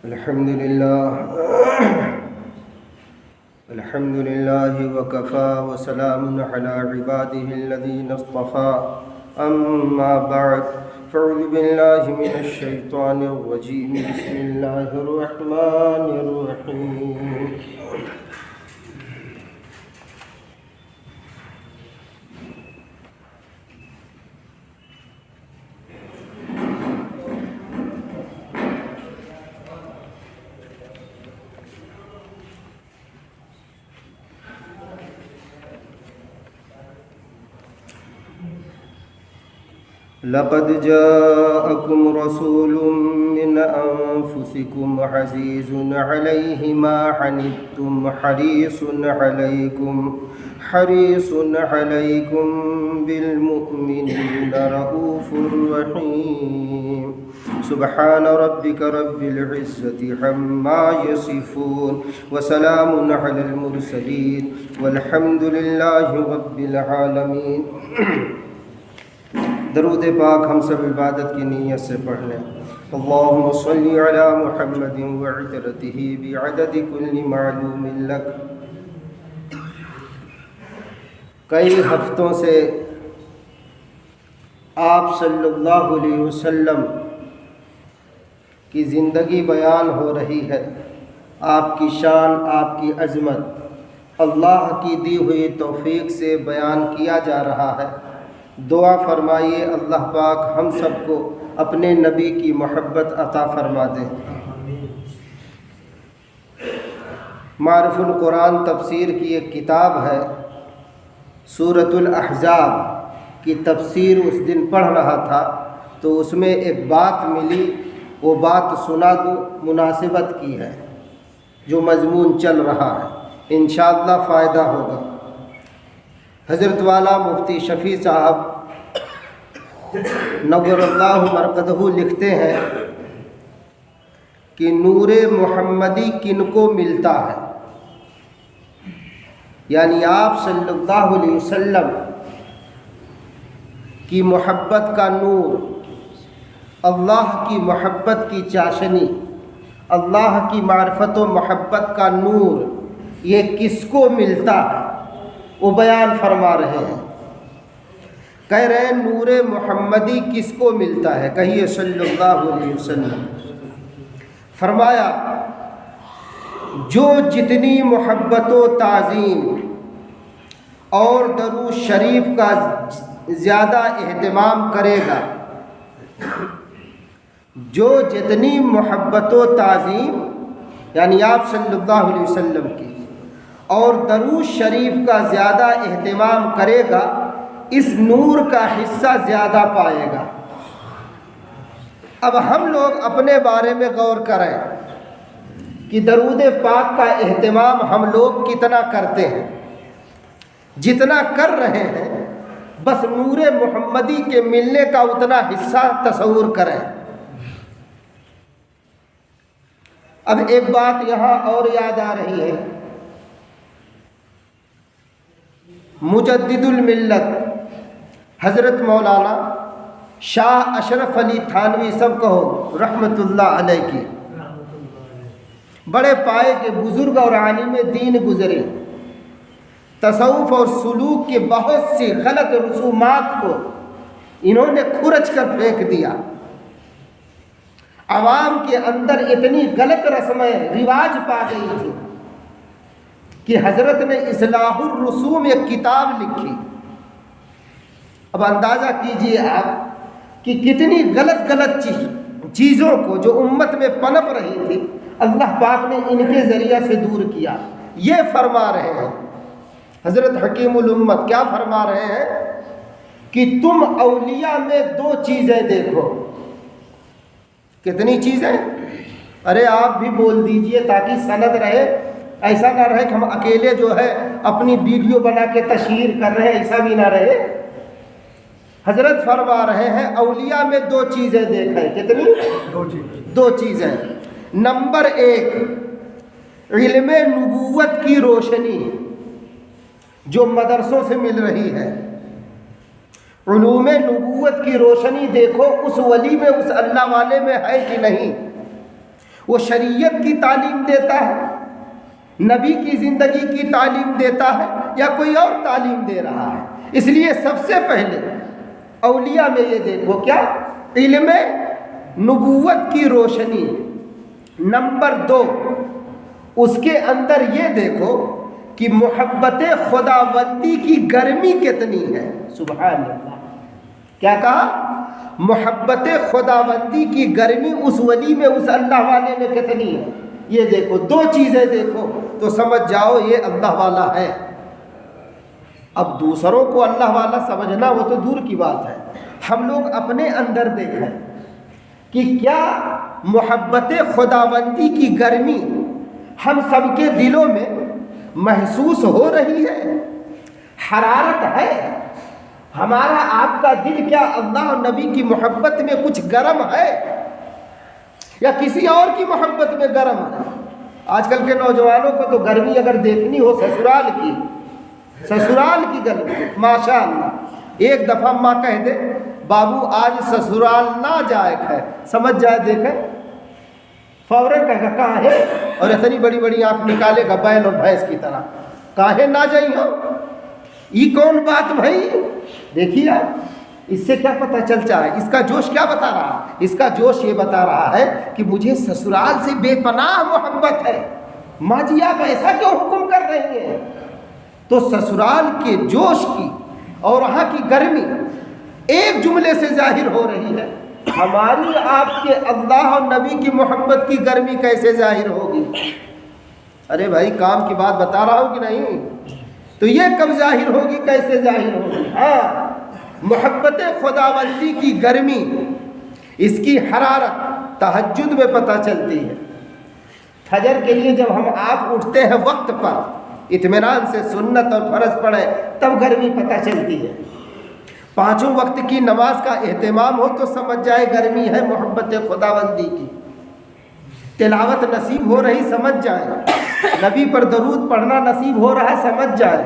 الحمد لله وكفى وسلام على عباده الذين اصطفى أما بعد فأعوذ بالله من الشيطان الرجيم بسم الله الرحمن الرحيم لقد جاءكم رسول من أنفسكم عزيز عليه ما عنتم حريص عليكم بالمؤمنين رؤوف رحيم سبحان ربك رب العزة عما يصفون وسلام على المرسلين والحمد لله رب العالمين۔ درود پاک ہم سب عبادت کی نیت سے پڑھ لیں۔ اللہم صلی علی محمد وعترتہ بعدد کل معلوم لک۔ کئی ہفتوں سے آپ صلی اللہ علیہ وسلم کی زندگی بیان ہو رہی ہے، آپ کی شان، آپ کی عظمت اللہ کی دی ہوئی توفیق سے بیان کیا جا رہا ہے۔ دعا فرمائیے اللہ پاک ہم سب کو اپنے نبی کی محبت عطا فرما دے۔ معرف القرآن تفسیر کی ایک کتاب ہے، سورۃ الاحزاب کی تفسیر اس دن پڑھ رہا تھا تو اس میں ایک بات ملی، وہ بات سنا دوں، مناسبت کی ہے جو مضمون چل رہا ہے، انشاءاللہ فائدہ ہوگا۔ حضرت والا مفتی شفیع صاحب نور اللہ مرقدہ لکھتے ہیں کہ نور محمدی کن کو ملتا ہے، یعنی آپ صلی اللہ علیہ وسلم کی محبت کا نور، اللہ کی محبت کی چاشنی، اللہ کی معرفت و محبت کا نور، یہ کس کو ملتا ہے وہ بیان فرما رہے ہیں۔ کہہ رہے ہیں نور محمدی کس کو ملتا ہے، کہیے صلی اللہ علیہ وسلم۔ فرمایا جو جتنی محبت و تعظیم اور درود شریف کا زیادہ اہتمام کرے گا، جو جتنی محبت و تعظیم یعنی آپ صلی اللہ علیہ وسلم کی اور درود شریف کا زیادہ اہتمام کرے گا، اس نور کا حصہ زیادہ پائے گا۔ اب ہم لوگ اپنے بارے میں غور کریں کہ درود پاک کا اہتمام ہم لوگ کتنا کرتے ہیں۔ جتنا کر رہے ہیں بس نور محمدی کے ملنے کا اتنا حصہ تصور کریں۔ اب ایک بات یہاں اور یاد آ رہی ہے، مجدد الملت حضرت مولانا شاہ اشرف علی تھانوی، سب کہو رحمت اللہ علیہ کی، بڑے پائے کے بزرگ اور عالم دین گزرے، تصوف اور سلوک کے بہت سی غلط رسومات کو انہوں نے کھرچ کر پھینک دیا۔ عوام کے اندر اتنی غلط رسمیں رواج پا گئی تھی کہ حضرت نے اصلاح الرسوم ایک کتاب لکھی۔ اب اندازہ کیجئے آپ کہ کتنی غلط چیزوں کو جو امت میں پنپ رہی تھی اللہ پاک نے ان کے ذریعہ سے دور کیا۔ یہ فرما رہے ہیں حضرت حکیم الامت، کیا فرما رہے ہیں کہ تم اولیاء میں دو چیزیں دیکھو۔ کتنی چیزیں؟ ارے آپ بھی بول دیجئے تاکہ سند رہے، ایسا نہ رہے کہ ہم اکیلے جو ہے اپنی ویڈیو بنا کے تشہیر کر رہے ہیں، ایسا بھی نہ رہے۔ حضرت فرما رہے ہیں اولیاء میں دو چیزیں دیکھیں۔ کتنی؟ دو چیزیں۔ نمبر ایک، علم نبوت کی روشنی جو مدرسوں سے مل رہی ہے، علوم نبوت کی روشنی دیکھو اس ولی میں، اس اللہ والے میں ہے کہ نہیں۔ وہ شریعت کی تعلیم دیتا ہے، نبی کی زندگی کی تعلیم دیتا ہے، یا کوئی اور تعلیم دے رہا ہے؟ اس لیے سب سے پہلے اولیاء میں یہ دیکھو کیا علم نبوت کی روشنی، نمبر 2 اس کے اندر یہ دیکھو کہ محبت خداوندی کی گرمی کتنی ہے۔ سبحان اللہ، کیا کہا؟ محبت خداوندی کی گرمی اس ولی میں، اس اللہ والے میں کتنی ہے۔ یہ دیکھو، 2 چیزیں دیکھو تو سمجھ جاؤ یہ اللہ والا ہے۔ اب دوسروں کو اللہ والا سمجھنا وہ تو دور کی بات ہے، ہم لوگ اپنے اندر دیکھیں کہ کیا محبت خداوندی کی گرمی ہم سب کے دلوں میں محسوس ہو رہی ہے؟ حرارت ہے؟ ہمارا آپ کا دل کیا اللہ اور نبی کی محبت میں کچھ گرم ہے یا کسی اور کی محبت میں گرم ہے؟ آج کل کے نوجوانوں کو تو گرمی اگر دیکھنی ہو سسرال کی گرمی، ماشاء اللہ، ایک دفعہ ماں کہہ دے بابو آج سسرال نہ جائے ہے، سمجھ جائے دیکھے فوراً کہے گا کہاں ہے، اور اتنی بڑی بڑی آنکھ نکالے گا بیل اور بھینس کی طرح، کاہے نہ جائی ہو؟ یہ کون بات بھائی؟ دیکھیے آپ، اس سے کیا پتہ چلتا ہے؟ اس کا جوش کیا بتا رہا ہے؟ اس کا جوش یہ بتا رہا ہے کہ مجھے سسرال سے بے پناہ محبت ہے۔ ماں جی آپ ایسا کیوں حکم کر رہی ہیں؟ تو سسرال کے جوش کی اور وہاں کی گرمی ایک جملے سے ظاہر ہو رہی ہے، ہماری آپ کے اللہ اور نبی کی محبت کی گرمی کیسے ظاہر ہوگی؟ ارے بھائی کام کی بات بتا رہا ہوں کہ نہیں؟ تو یہ کب ظاہر ہوگی، کیسے ظاہر ہوگی؟ ہاں، محبت خداوندی کی گرمی، اس کی حرارت تہجد میں پتہ چلتی ہے۔ فجر کے لیے جب ہم آپ اٹھتے ہیں وقت پر، اطمینان سے سنت اور فرض پڑھیں، تب گرمی پتہ چلتی ہے۔ 5 وقت کی نماز کا اہتمام ہو تو سمجھ جائے گرمی ہے محبت خداوندی کی۔ تلاوت نصیب ہو رہی، سمجھ جائیں، نبی پر درود پڑھنا نصیب ہو رہا، سمجھ جائیں،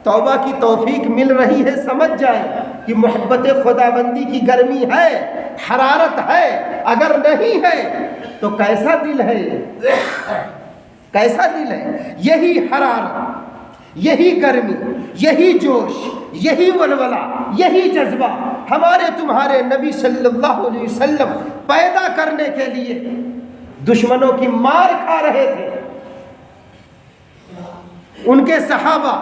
توبہ کی توفیق مل رہی ہے، سمجھ جائیں کہ محبت خداوندی کی گرمی ہے، حرارت ہے۔ اگر نہیں ہے تو کیسا دل ہے؟ کیسا دل ہے؟ یہی حرارت، یہی گرمی، یہی جوش، یہی ولولہ، یہی جذبہ ہمارے تمہارے نبی صلی اللہ علیہ وسلم پیدا کرنے کے لیے دشمنوں کی مار کھا رہے تھے۔ ان کے صحابہ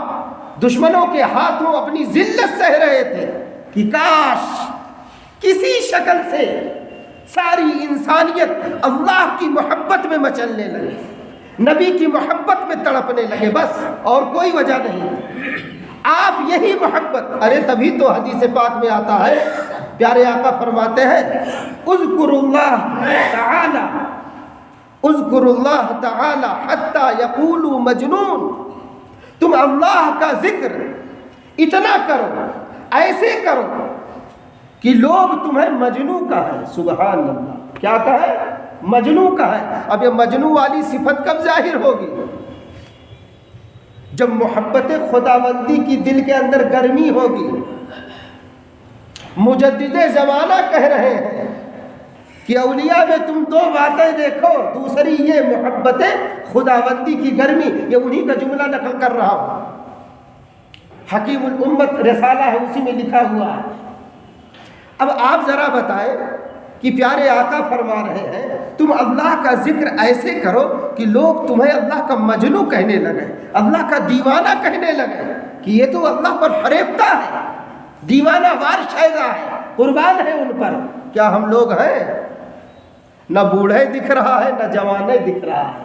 دشمنوں کے ہاتھوں اپنی ذلت سہ رہے تھے کہ کاش کسی شکل سے ساری انسانیت اللہ کی محبت میں مچلنے لگے، نبی کی محبت میں تڑپنے لگے، بس اور کوئی وجہ نہیں۔ آپ یہی محبت، ارے تبھی تو حدیث پاک میں آتا ہے، پیارے آقا فرماتے ہیں اذکروا اللہ تعالی، اذکروا اللہ تعالی حتی یقولوا مجنون۔ تم اللہ کا ذکر اتنا کرو، ایسے کرو کہ لوگ تمہیں مجنوں کا ہے۔ سبحان اللہ، کیا کہے؟ مجنوں کا ہے۔ اب یہ مجنوں والی صفت کب ظاہر ہوگی؟ جب محبت خداوندی کی دل کے اندر گرمی ہوگی۔ مجدد زمانہ کہہ رہے ہیں کہ اولیاء میں تم 2 باتیں دیکھو، دوسری یہ محبت خداوندی کی گرمی۔ یہ انہی کا جملہ نقل کر رہا ہوں، حکیم الامت رسالہ ہے، اسی میں لکھا ہوا ہے۔ اب آپ ذرا بتائیں کہ پیارے آقا فرما رہے ہیں تم اللہ کا ذکر ایسے کرو کہ لوگ تمہیں اللہ کا مجنوں کہنے لگے، اللہ کا دیوانہ کہنے لگے، کہ یہ تو اللہ پر فریبتا ہے، دیوانہ وار شیدا ہے، قربان ہے ان پر۔ کیا ہم لوگ ہیں؟ نہ بوڑھے دکھ رہا ہے، نہ جوانے دکھ رہا ہے۔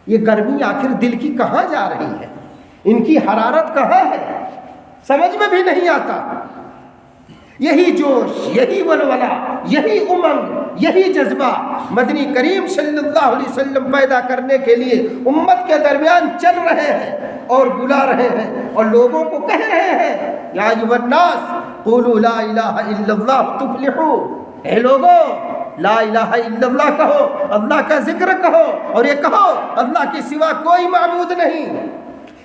یہ گرمی آخر دل کی کہاں جا رہی ہے؟ ان کی حرارت کہاں ہے؟ سمجھ میں بھی نہیں آتا۔ یہی جوش، یہی ولولہ، یہی امنگ، یہی جذبہ مدنی کریم صلی اللہ علیہ وسلم پیدا کرنے کے لیے امت کے درمیان چل رہے ہیں اور بلا رہے ہیں اور لوگوں کو کہہ رہے ہیں یا ایھا الناس قولوا لا الہ الا اللہ تفلحوا۔ اے لوگو، لا الہ الا اللہ کہو، اللہ کا ذکر کہو، اور یہ کہو اللہ کے سوا کوئی معبود نہیں۔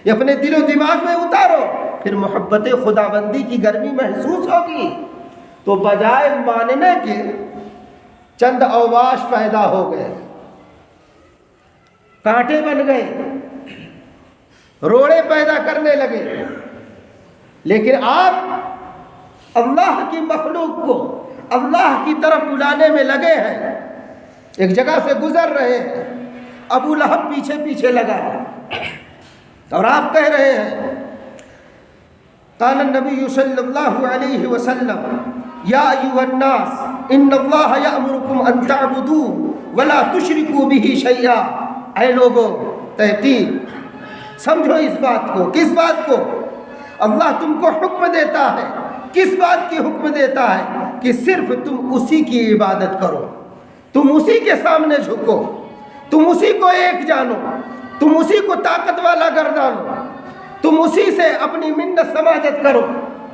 یہ اپنے دل و دماغ میں اتارو، پھر محبت خداوندی کی گرمی محسوس ہوگی۔ تو بجائے ماننے کے چند اوباش پیدا ہو گئے، کانٹے بن گئے، روڑے پیدا کرنے لگے. لیکن آپ اللہ کی مخلوق کو اللہ کی طرف بلانے میں لگے ہیں. ایک جگہ سے گزر رہے ہیں، ابو لہب پیچھے پیچھے لگا ہے اور آپ کہہ رہے ہیں قال النبی صلی اللہ علیہ وسلم یا ایھا الناس ان اللہ یأمرکم ان تعبدوا ولا تشرکوا بہ شیئا. اے لوگوں، تحقیق سمجھو اس بات کو. کس بات کو؟ اللہ تم کو حکم دیتا ہے. کس بات کی حکم دیتا ہے؟ کہ صرف تم اسی کی عبادت کرو، تم اسی کے سامنے جھکو، تم اسی کو ایک جانو، تم اسی کو طاقت والا گردانو، تم اسی سے اپنی منت سماجت کرو،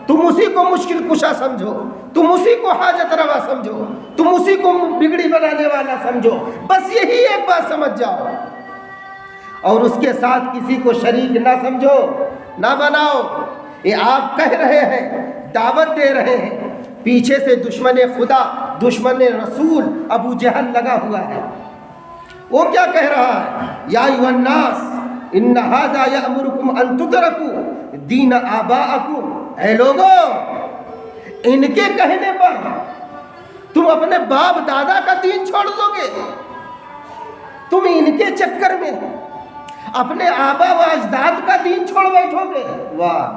تم اسی کو مشکل کشا سمجھو، تم اسی کو حاجت روا سمجھو، تم اسی کو بگڑی بنانے والا سمجھو. بس یہی ایک بات سمجھ جاؤ اور اس کے ساتھ کسی کو شریک نہ سمجھو، نہ بناؤ. یہ آپ کہہ رہے ہیں، دعوت دے رہے ہیں. پیچھے سے دشمن خدا، دشمن رسول ابو جہل لگا ہوا ہے. وہ کیا کہہ رہا ہے؟ یا ایھا الناس ان ھذا یأمرکم ان تترکوا دین آباءکم. اے لوگوں، ان کے کہنے پر تم اپنے باپ دادا کا دین چھوڑ دو گے؟ تم ان کے چکر میں اپنے آبا و اجداد کا دین چھوڑ بیٹھو گے؟ واہ!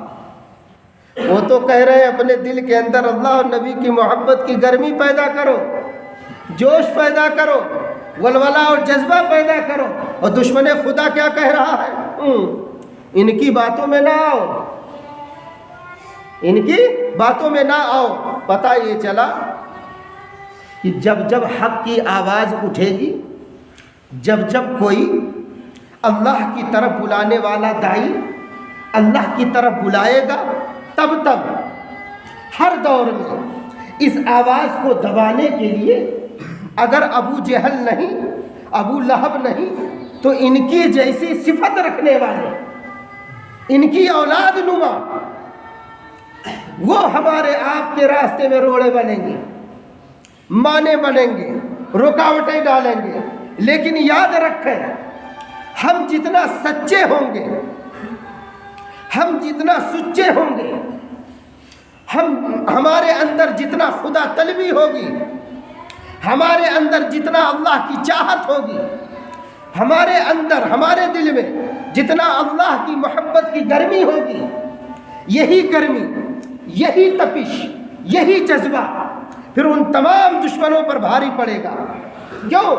وہ تو کہہ رہے ہیں اپنے دل کے اندر اللہ اور نبی کی محبت کی گرمی پیدا کرو، جوش پیدا کرو، ولولہ اور جذبہ پیدا کرو. اور دشمن خدا کیا کہہ رہا ہے؟ ان کی باتوں میں نہ آؤ، ان کی باتوں میں نہ آؤ. پتہ یہ چلا کہ جب جب حق کی آواز اٹھے گی، جب جب کوئی اللہ کی طرف بلانے والا داعی اللہ کی طرف بلائے گا، تب تب ہر دور میں اس آواز کو دبانے کے لیے اگر ابو جہل نہیں، ابو لہب نہیں، تو ان کی جیسی صفت رکھنے والے، ان کی اولاد نما، وہ ہمارے آپ کے راستے میں روڑے بنیں گے، مانے بنیں گے، رکاوٹیں ڈالیں گے. لیکن یاد رکھیں، ہم جتنا سچے ہوں گے، ہم جتنا سچے ہوں گے، ہمارے اندر جتنا خدا طلبی ہوگی، ہمارے اندر جتنا اللہ کی چاہت ہوگی، ہمارے اندر، ہمارے دل میں جتنا اللہ کی محبت کی گرمی ہوگی، یہی گرمی، یہی تپش، یہی جذبہ پھر ان تمام دشمنوں پر بھاری پڑے گا. کیوں؟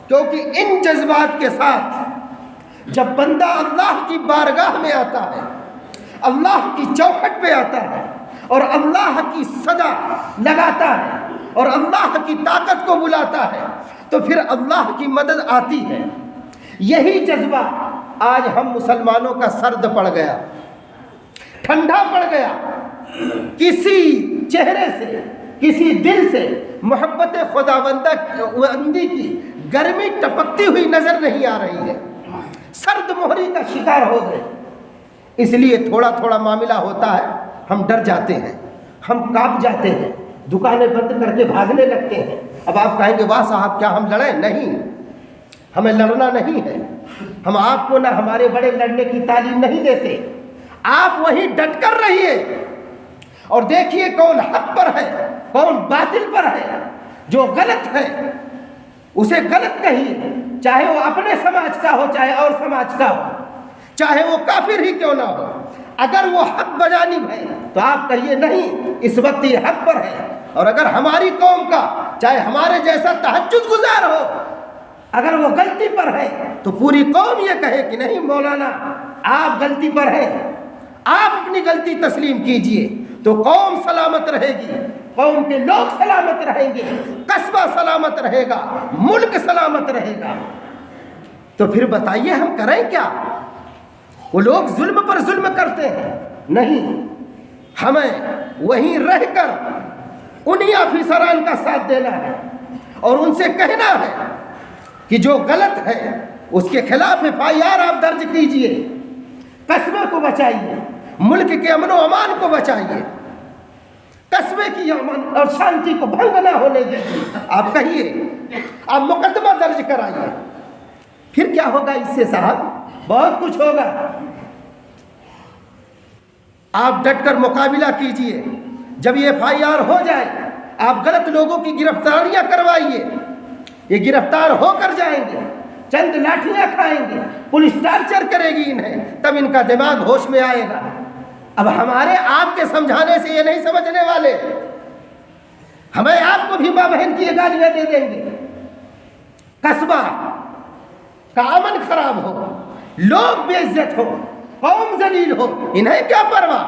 کیونکہ ان جذبات کے ساتھ جب بندہ اللہ کی بارگاہ میں آتا ہے، اللہ کی چوکھٹ پہ آتا ہے اور اللہ کی صدا لگاتا ہے اور اللہ کی طاقت کو بلاتا ہے، تو پھر اللہ کی مدد آتی ہے. یہی جذبہ آج ہم مسلمانوں کا سرد پڑ گیا، ٹھنڈا پڑ گیا. کسی چہرے سے، کسی دل سے محبت خداوندی کی گرمی ٹپکتی ہوئی نظر نہیں آ رہی ہے. سرد مہری کا شکار ہو گئے. اس لیے تھوڑا تھوڑا معاملہ ہوتا ہے، ہم ڈر جاتے ہیں، ہم کانپ جاتے ہیں، دکانیں بند کر کے بھاگنے لگتے ہیں. اب آپ کہیں گے واہ صاحب کیا ہم لڑیں؟ نہیں، ہمیں لڑنا نہیں ہے. ہم آپ کو نہ ہمارے بڑے لڑنے کی تعلیم نہیں دیتے. آپ وہیں ڈٹ کر رہیے اور دیکھیے کون حق پر ہے، کون باطل پر ہے. جو غلط ہے اسے غلط کہیے، چاہے وہ اپنے سماج کا ہو، چاہے اور سماج کا ہو، چاہے وہ کافر ہی کیوں نہ ہو. اگر وہ حق بجانب ہے تو آپ کہیے نہیں، اس وقت یہ حق پر ہے. اور اگر ہماری قوم کا، چاہے ہمارے جیسا تہجد گزار ہو، اگر وہ غلطی پر ہے تو پوری قوم یہ کہے کہ نہیں مولانا آپ غلطی پر ہیں، آپ اپنی غلطی تسلیم کیجئے، تو قوم سلامت رہے گی، قوم کے لوگ سلامت رہیں گے، قصبہ سلامت رہے گا، ملک سلامت رہے گا. تو پھر بتائیے ہم کریں کیا؟ وہ لوگ ظلم پر ظلم کرتے ہیں، نہیں، ہمیں وہیں رہ کر انہی آفیسران کا ساتھ دینا ہے اور ان سے کہنا ہے کہ جو غلط ہے اس کے خلاف FIR آپ درج کیجئے، قصبے کو بچائیے، ملک کے امن و امان کو بچائیے، قصبے کی امن اور شانتی کو بھنگ نہ ہونے دیجیے. آپ کہیے، آپ مقدمہ درج کرائیے. پھر کیا ہوگا اس سے صاحب؟ بہت کچھ ہوگا. آپ ڈٹ کر مقابلہ کیجئے. جب یہ FIR ہو جائے آپ غلط لوگوں کی گرفتاریاں کروائیے. یہ گرفتار ہو کر جائیں گے, چند لاٹھیاں کھائیں گے, پولیس ٹارچر کرے گی انہیں, تب ان کا دماغ ہوش میں آئے گا. اب ہمارے آپ کے سمجھانے سے یہ نہیں سمجھنے والے, ہمیں آپ کو بھی ماں بہن کی گالیاں دے دیں گے. قصبہ کا امن خراب ہو, لوگ بے عزت ہو, قوم ذلیل ہو, انہیں کیا پرواہ.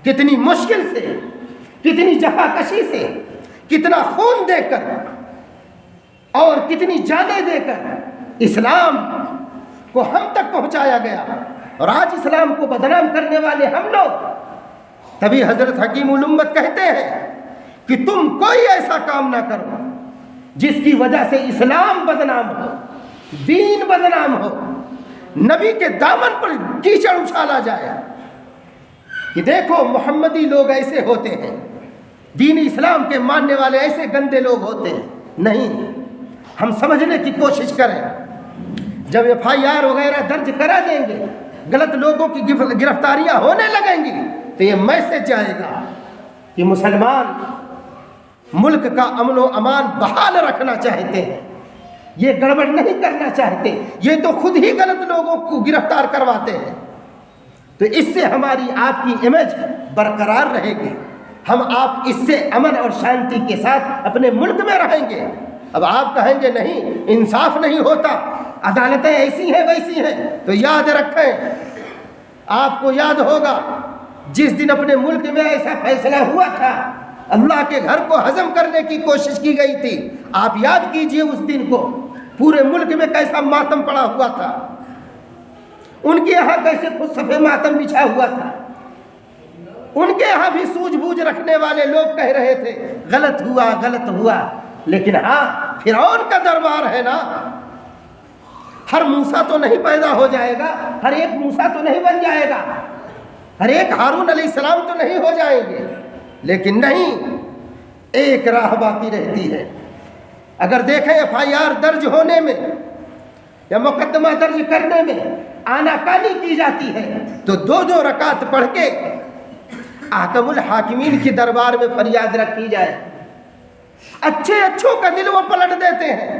کتنی مشکل سے, کتنی جفا کشی سے, کتنا خون دے کر اور کتنی جانیں دے کر اسلام کو ہم تک پہنچایا گیا, اور آج اسلام کو بدنام کرنے والے ہم لوگ. تبھی حضرت حکیم الامت کہتے ہیں کہ تم کوئی ایسا کام نہ کرو جس کی وجہ سے اسلام بدنام ہو, دین بدنام ہو, نبی کے دامن پر کیچڑ اچھالا جائے کہ دیکھو محمدی لوگ ایسے ہوتے ہیں, دین اسلام کے ماننے والے ایسے گندے لوگ ہوتے ہیں. نہیں, ہم سمجھنے کی کوشش کریں. جب FIR وغیرہ درج کرا دیں گے, غلط لوگوں کی گرفتاریاں ہونے لگیں گی, تو یہ میسج جائے گا کہ مسلمان ملک کا امن و امان بحال رکھنا چاہتے ہیں, یہ گڑبڑ نہیں کرنا چاہتے, یہ تو خود ہی غلط لوگوں کو گرفتار کرواتے ہیں. تو اس سے ہماری آپ کی امیج برقرار رہے گی, ہم آپ اس سے امن اور شانتی کے ساتھ اپنے ملک میں رہیں گے. اب آپ کہیں گے نہیں, انصاف نہیں ہوتا, عدالتیں ایسی ہیں ویسی ہیں, تو یاد رکھیں, آپ کو یاد ہوگا جس دن اپنے ملک میں ایسا فیصلہ ہوا تھا, اللہ کے گھر کو ہضم کرنے کی کوشش کی گئی تھی. آپ یاد کیجئے اس دن کو, پورے ملک میں کیسا ماتم پڑا ہوا تھا, ان کے یہاں کیسے خود صفحے ماتم بچھا ہوا تھا. ان کے یہاں بھی سوجھ بوجھ رکھنے والے لوگ کہہ رہے تھے غلط ہوا غلط ہوا, لیکن ہاں فرعون کا دربار ہے نا, ہر موسیٰ تو نہیں پیدا ہو جائے گا, ہر ایک موسیٰ تو نہیں بن جائے گا, ہر ایک ہارون علیہ السلام تو نہیں ہو جائیں گے. لیکن نہیں, ایک راہ باقی رہتی ہے. اگر دیکھیں FIR درج ہونے میں یا مقدمہ درج کرنے میں آناکانی کی جاتی ہے, تو 2 رکعت پڑھ کے حاکم الحاکمین کی دربار میں فریاد رکھی جائے. اچھوں کا دل وہ پلٹ دیتے ہیں.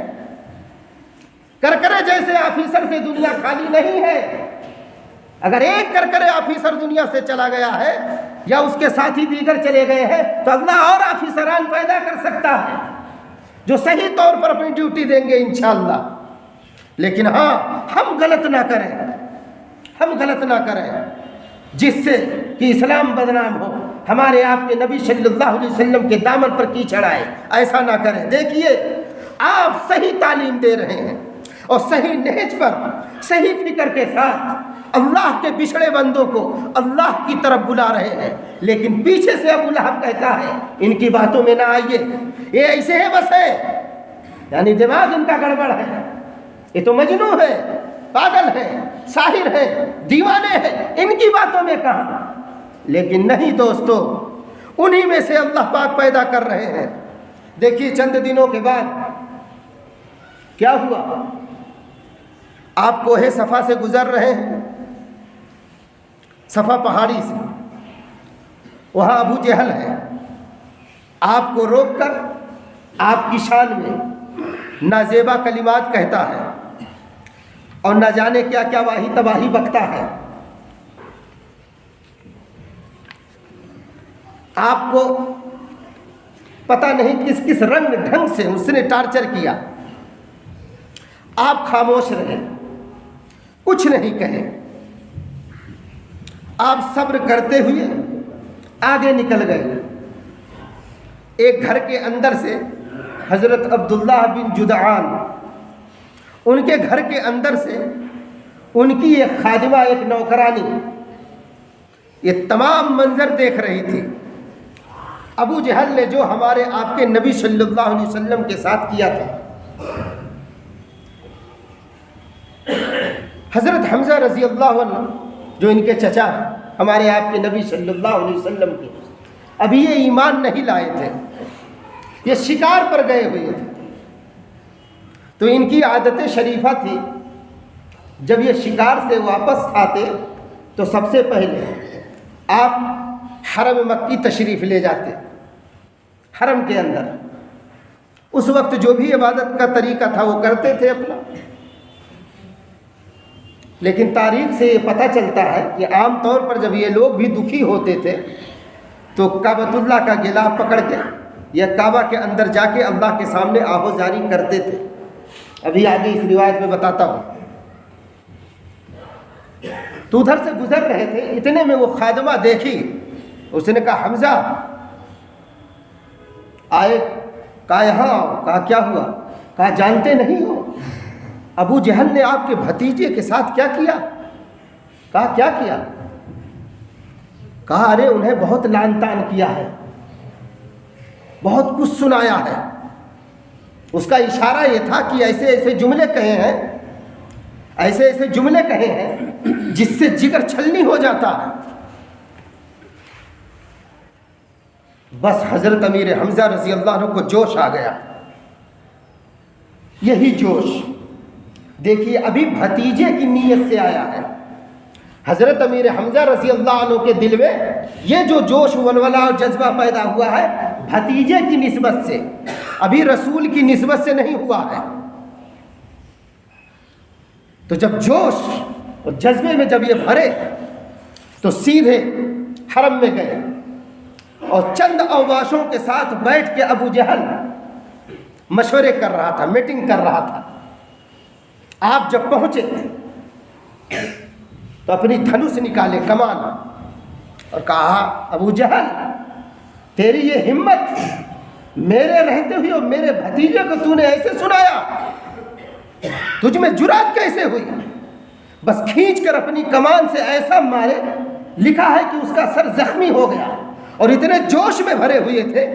کرکرے جیسے آفیسر سے دنیا خالی نہیں ہے. اگر ایک کرکرے آفیسر دنیا سے چلا گیا ہے یا اس کے ساتھی دیگر چلے گئے ہیں, تو اللہ اور آفیسران پیدا کر سکتا ہے جو صحیح طور پر اپنی ڈیوٹی دیں گے انشاءاللہ. لیکن ہاں, ہم غلط نہ کریں, ہم غلط نہ کریں جس سے کہ اسلام بدنام ہو, ہمارے آپ کے نبی صلی اللہ علیہ وسلم کے دامن پر کیچڑ آئے. ایسا نہ کریں. دیکھیے, آپ صحیح تعلیم دے رہے ہیں اور صحیح نہج پر صحیح فکر کے ساتھ اللہ کے بچھڑے بندوں کو اللہ کی طرف بلا رہے ہیں, لیکن پیچھے سے ابو لہب کہتا ہے ان کی باتوں میں نہ آئیے, یہ ایسے ہے بس ہے, یعنی دماغ ان کا گڑبڑ ہے, یہ تو مجنون ہے, پاگل ہے, ساحر ہے, دیوانے ہیں, ان کی باتوں میں کہاں. لیکن نہیں دوستو, انہی میں سے اللہ پاک پیدا کر رہے ہیں. دیکھیے چند دنوں کے بعد کیا ہوا, آپ کوہ صفا سے گزر رہے ہیں, صفا پہاڑی سے, وہاں ابو جہل ہے, آپ کو روک کر آپ کی شان میں نازیبا کلمات کہتا ہے اور نہ جانے کیا کیا واہی تباہی بکتا ہے. آپ کو پتہ نہیں کس کس رنگ ڈھنگ سے اس نے ٹارچر کیا. آپ خاموش رہے, کچھ نہیں کہے, آپ صبر کرتے ہوئے آگے نکل گئے. ایک گھر کے اندر سے حضرت عبداللہ بن جدعان, ان کے گھر کے اندر سے ان کی ایک خادمہ, ایک نوکرانی, یہ تمام منظر دیکھ رہی تھی. ابو جہل نے جو ہمارے آپ کے نبی صلی اللہ علیہ وسلم کے ساتھ کیا تھا, حضرت حمزہ رضی اللہ عنہ جو ان کے چچا ہمارے آپ کے نبی صلی اللہ علیہ وسلم کے, ابھی یہ ایمان نہیں لائے تھے, یہ شکار پر گئے ہوئے تھے. تو ان کی عادت شریفہ تھی، جب یہ شکار سے واپس آتے تو سب سے پہلے آپ حرم مکی تشریف لے جاتے، حرم کے اندر۔ اس وقت جو بھی عبادت کا طریقہ تھا وہ کرتے تھے اپنا، لیکن تاریخ سے یہ پتہ چلتا ہے کہ عام طور پر جب یہ لوگ بھی دکھی ہوتے تھے تو کعبۃ اللہ کا غلاف پکڑ کے یا کعبہ کے اندر جا کے اللہ کے سامنے آہوازاری کرتے تھے۔ ابھی آگے اس روایت میں بتاتا ہوں۔ تو ادھر سے گزر رہے تھے، اتنے میں وہ خادمہ دیکھی، اس نے کہا حمزہ آئے؟ کہا یہاں آؤ۔ کہا کیا ہوا؟ کہا جانتے نہیں ہو ابو جہل نے آپ کے بھتیجے کے ساتھ کیا کیا؟ کہا کیا کیا؟ کہا ارے انہیں بہت لعن طعن کیا ہے، بہت کچھ سنایا ہے۔ اس کا اشارہ یہ تھا کہ ایسے ایسے جملے کہے ہیں، ایسے ایسے جملے کہے ہیں جس سے جگر چھلنی ہو جاتا ہے۔ بس حضرت امیر حمزہ رضی اللہ عنہ کو جوش آ گیا۔ یہی جوش دیکھیے ابھی بھتیجے کی نیت سے آیا ہے۔ حضرت امیر حمزہ رضی اللہ عنہ کے دل میں یہ جو جوش ولولہ اور جذبہ پیدا ہوا ہے بھتیجے کی نسبت سے، ابھی رسول کی نسبت سے نہیں ہوا ہے۔ تو جب جوش اور جذبے میں جب یہ بھرے تو سیدھے حرم میں گئے اور چند اوباشوں کے ساتھ بیٹھ کے ابو جہل مشورے کر رہا تھا، میٹنگ کر رہا تھا۔ آپ جب پہنچے تو اپنی دھنس نکالے، کمان، اور کہا ابو جہل تیری یہ ہمت میرے رہتے ہوئے اور میرے بھتیجے کو تو نے ایسے سنایا، تجھ میں جرات کیسے ہوئی؟ بس کھینچ کر اپنی کمان سے ایسا مارے، لکھا ہے کہ اس کا سر زخمی ہو گیا، اور اتنے جوش میں بھرے ہوئے تھے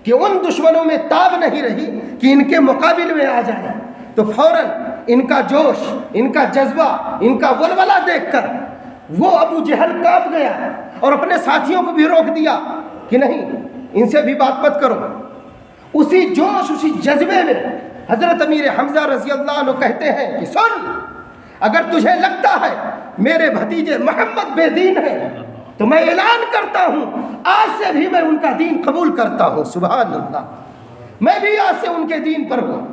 کہ ان دشمنوں میں تاب نہیں رہی کہ ان کے مقابل میں آ جائیں۔ تو فوراً ان کا جوش، ان کا جذبہ، ان کا ولولہ دیکھ کر وہ ابو جہل کانپ گیا اور اپنے ساتھیوں کو بھی روک دیا کہ نہیں، ان سے بھی بات مت کرو۔ اسی جوش، اسی جذبے میں حضرت امیر حمزہ رضی اللہ عنہ کہتے ہیں کہ سن، اگر تجھے لگتا ہے میرے بھتیجے محمد بے دین ہیں تو میں اعلان کرتا ہوں آج سے بھی میں ان کا دین قبول کرتا ہوں۔ سبحان اللہ، میں بھی آج سے ان کے دین پر ہوں،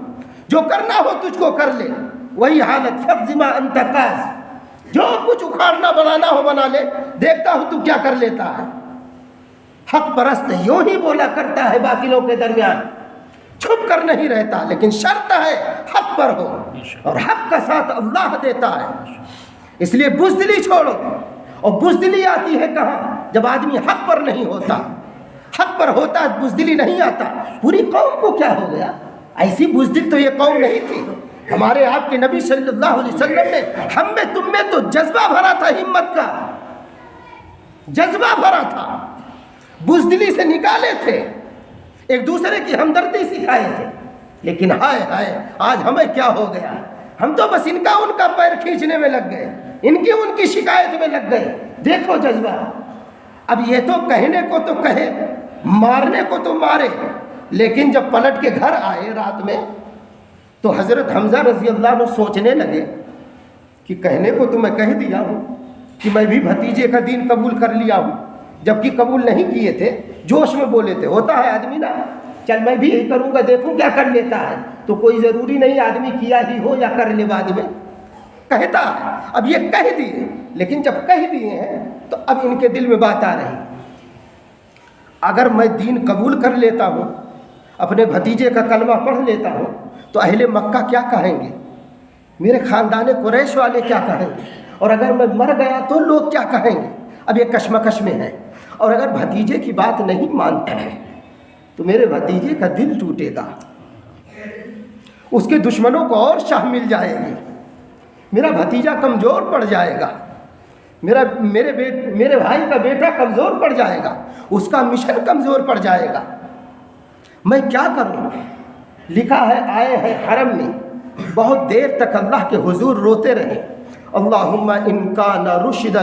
جو کرنا ہو تجھ کو کر لے، وہی حالت فقض ما انت قاض، جو کچھ اکھاڑنا بنانا ہو بنا لے، دیکھتا ہوں تو کیا کر لیتا ہے۔ حق پرست یوں ہی بولا کرتا ہے باطلوں کے درمیان، چھپ کر نہیں رہتا، لیکن شرط ہے حق پر ہو، اور حق کا ساتھ اللہ دیتا ہے۔ اس لیے بزدلی چھوڑو، اور بزدلی آتی ہے کہاں؟ جب آدمی حق پر نہیں ہوتا، حق پر ہوتا ہے بزدلی نہیں آتا۔ پوری قوم کو کیا ہو گیا؟ ایسی بزدل تو یہ قوم نہیں تھی۔ ہمارے آپ کے نبی صلی اللہ علیہ وسلم نے ہم میں تم میں تو جذبہ بھرا تھا، ہمت کا جذبہ بھرا تھا، بزدلی سے نکالے تھے، ایک دوسرے کی ہمدردی سکھائے تھے۔ لیکن ہائے ہائے آج ہمیں کیا ہو گیا؟ ہم تو بس ان کا پیر کھینچنے میں لگ گئے، ان کی شکایت میں لگ گئے۔ دیکھو جذبہ، اب یہ تو کہنے کو تو کہے، مارنے کو تو مارے، لیکن جب پلٹ کے گھر آئے رات میں تو حضرت حمزہ رضی اللہ عنہ سوچنے لگے کہ کہنے کو تو میں کہہ دیا ہوں کہ میں بھی بھتیجے کا دین قبول کر لیا ہوں، جبکہ قبول نہیں کیے تھے، جوش میں بولے تھے۔ ہوتا ہے آدمی نا، چل میں بھی یہی کروں گا، دیکھوں کیا کر لیتا ہے، تو کوئی ضروری نہیں آدمی کیا ہی ہو یا کر لے، بعد میں کہتا ہے۔ اب یہ کہہ دیے، لیکن جب کہہ دیے ہیں تو اب ان کے دل میں بات آ رہی، اگر میں دین قبول کر لیتا ہوں، اپنے بھتیجے کا کلمہ پڑھ لیتا ہوں، تو اہل مکہ کیا کہیں گے، میرے خاندان قریش والے کیا کہیں گے، اور اگر میں مر گیا تو لوگ کیا کہیں گے۔ اب یہ کشمکش میں ہے، اور اگر بھتیجے کی بات نہیں مانتا ہے تو میرے بھتیجے کا دل ٹوٹے گا، اس کے دشمنوں کو اور شاہ مل جائے گی، میرا بھتیجا کمزور پڑ جائے گا، میرے بھائی کا بیٹا کمزور پڑ جائے گا، اس کا مشن کمزور پڑ جائے گا، میں کیا کروں۔ لکھا ہے آئے ہیں حرم میں، بہت دیر تک اللہ کے حضور روتے رہے، اللہم ان کان رشدا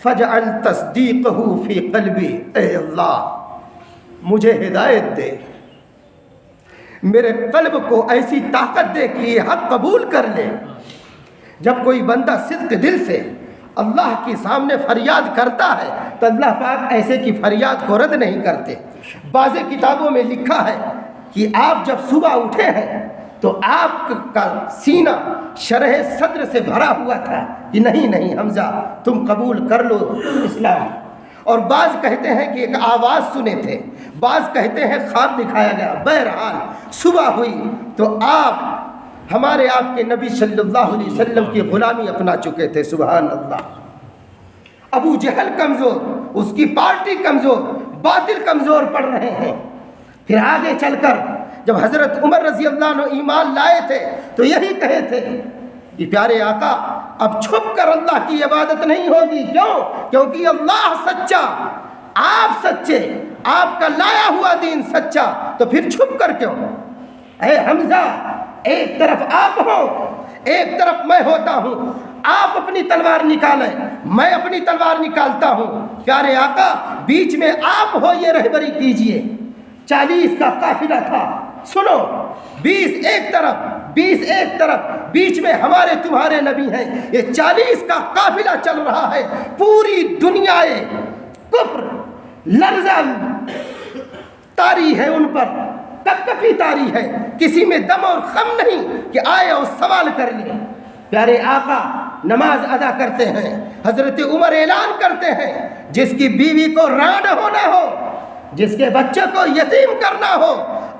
فاجعل تصدیقہ فی قلبی، اے اللہ مجھے ہدایت دے، میرے قلب کو ایسی طاقت دے کہ یہ حق قبول کر لے۔ جب کوئی بندہ صدق دل سے اللہ کے سامنے فریاد کرتا ہے تو اللہ پاک ایسے کی فریاد کو رد نہیں کرتے۔ بعض کتابوں میں لکھا ہے کہ آپ جب صبح اٹھے ہیں تو آپ کا سینہ شرح صدر سے بھرا ہوا تھا کہ نہیں حمزہ تم قبول کر لو اسلام۔ اور بعض کہتے ہیں کہ ایک آواز سنے تھے، بعض کہتے ہیں خواب دکھایا گیا۔ بہرحال صبح ہوئی تو آپ ہمارے آپ کے نبی صلی اللہ علیہ وسلم کی غلامی اپنا چکے تھے۔ سبحان اللہ۔ ابو جہل کمزور، اس کی پارٹی کمزور، باطل کمزور پڑ رہے ہیں۔ پھر آگے چل کر جب حضرت عمر رضی اللہ عنہ ایمان لائے تھے تو یہی کہے تھے کہ پیارے آقا اب چھپ کر اللہ کی عبادت نہیں ہوگی۔ کیونکہ اللہ سچا، آپ سچے، آپ کا لایا ہوا دین سچا، تو پھر چھپ کر کیوں؟ اے حمزہ، ایک طرف آپ ہو، ایک طرف میں ہوتا ہوں، آپ اپنی تلوار نکالیں، میں اپنی تلوار نکالتا ہوں۔ پیارے آقا بیچ میں آپ ہو، یہ رہبری کیجئے۔ 40 کا قافلہ تھا، سنو، 20 ایک طرف، 20 ایک طرف، بیچ میں ہمارے تمہارے نبی ہیں۔ یہ 40 کا قافلہ چل رہا ہے، پوری دنیا کفر لرزہ طاری ہے، ان پر کپی طاری ہے، کسی میں دم اور خم نہیں کہ آئے اور سوال کر لیں۔ پیارے آقا نماز ادا کرتے ہیں، حضرت عمر اعلان کرتے ہیں جس کی بیوی کو رانڈ ہونا ہو، جس کے بچے کو یتیم کرنا ہو،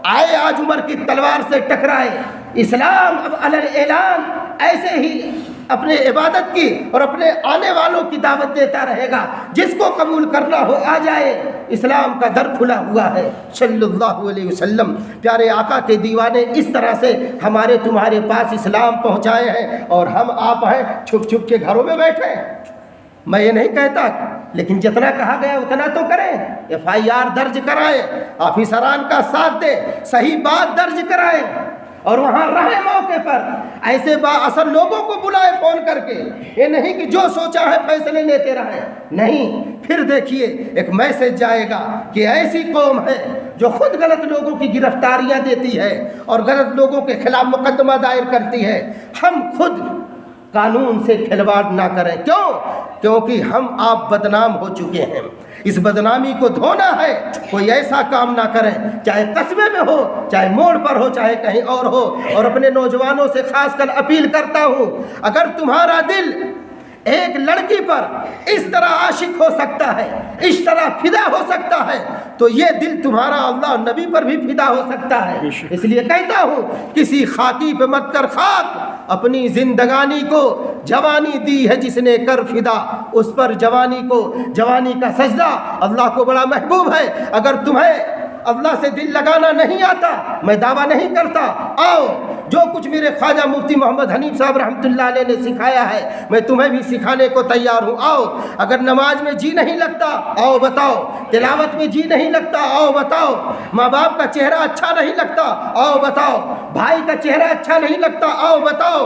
آئے آج عمر کی تلوار سے ٹکرائے۔ اسلام اب علی اعلان ایسے ہی اپنے عبادت کی اور اپنے آنے والوں کی دعوت دیتا رہے گا۔ جس کو قبول کرنا ہو آ جائے، اسلام کا در کھلا ہوا ہے صلی اللہ علیہ وسلم۔ پیارے آقا کے دیوانے اس طرح سے ہمارے تمہارے پاس اسلام پہنچائے ہیں، اور ہم آپ ہیں چھپ چھپ کے گھروں میں بیٹھے ہیں۔ میں یہ نہیں کہتا، لیکن جتنا کہا گیا اتنا تو کریں۔ FIR درج کرائیں، آفیسران کا ساتھ دیں، صحیح بات درج کرائیں، اور وہاں رہیں موقع پر۔ ایسے با اثر لوگوں کو بلائے فون کر کے، یہ نہیں کہ جو سوچا ہے فیصلے لیتے رہیں، نہیں۔ پھر دیکھیے ایک میسج جائے گا کہ ایسی قوم ہے جو خود غلط لوگوں کی گرفتاریاں دیتی ہے اور غلط لوگوں کے خلاف مقدمہ دائر کرتی ہے۔ ہم خود قانون سے کھلواڑ نہ کریں۔ کیونکہ ہم آپ بدنام ہو چکے ہیں۔ اس بدنامی کو دھونا ہے، کوئی ایسا کام نہ کریں، چاہے قصبے میں ہو، چاہے موڑ پر ہو، چاہے کہیں اور ہو۔ اور اپنے نوجوانوں سے خاص کر اپیل کرتا ہوں، اگر تمہارا دل ایک لڑکی پر اس طرح عاشق ہو سکتا ہے، اس طرح فدا ہو سکتا ہے، تو یہ دل تمہارا اللہ اور نبی پر بھی فدا ہو سکتا ہے۔ اس لیے کہتا ہوں، کسی خاکی پہ مت کر خاک، اپنی زندگانی کو جوانی دی ہے جس نے کر فدا، اس پر جوانی کا سجدہ اللہ کو بڑا محبوب ہے۔ اگر تمہیں اللہ سے دل لگانا نہیں آتا، میں دعویٰ نہیں کرتا، آؤ جو کچھ میرے خواجہ مفتی محمد حنیف صاحب رحمۃ اللہ علیہ نے سکھایا ہے میں تمہیں بھی سکھانے کو تیار ہوں۔ آؤ، اگر نماز میں جی نہیں لگتا آؤ بتاؤ، تلاوت میں جی نہیں لگتا آؤ بتاؤ، ماں باپ کا چہرہ اچھا نہیں لگتا آؤ بتاؤ، بھائی کا چہرہ اچھا نہیں لگتا آؤ بتاؤ،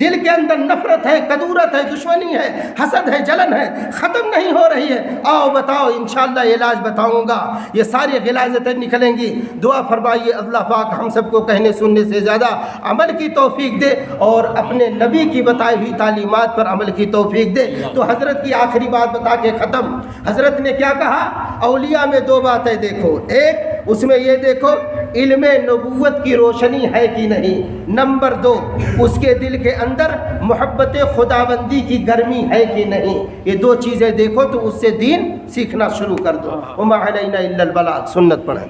دل کے اندر نفرت ہے، کدورت ہے، دشمنی ہے، حسد ہے، جلن ہے، ختم نہیں ہو رہی ہے، آؤ بتاؤ، انشاءاللہ علاج بتاؤں گا، یہ ساری غلاظتیں نکلیں گی۔ دعا فرمائیے اللہ پاک ہم سب کو کہنے سننے سے زیادہ عمل کی توفیق دے، اور اپنے نبی کی بتائی ہوئی تعلیمات پر عمل کی توفیق دے۔ تو حضرت کی آخری بات بتا کے ختم۔ حضرت نے کیا کہا؟ اولیاء میں دو باتیں دیکھو، ایک اس میں یہ دیکھو علم نبوت کی روشنی ہے کہ نہیں، نمبر 2 اس کے دل کے اندر محبت خداوندی کی گرمی ہے کہ نہیں۔ یہ دو چیزیں دیکھو تو اس سے دین سیکھنا شروع کر دو۔ وما علینا الا البلاغ۔ سنت پڑھیں۔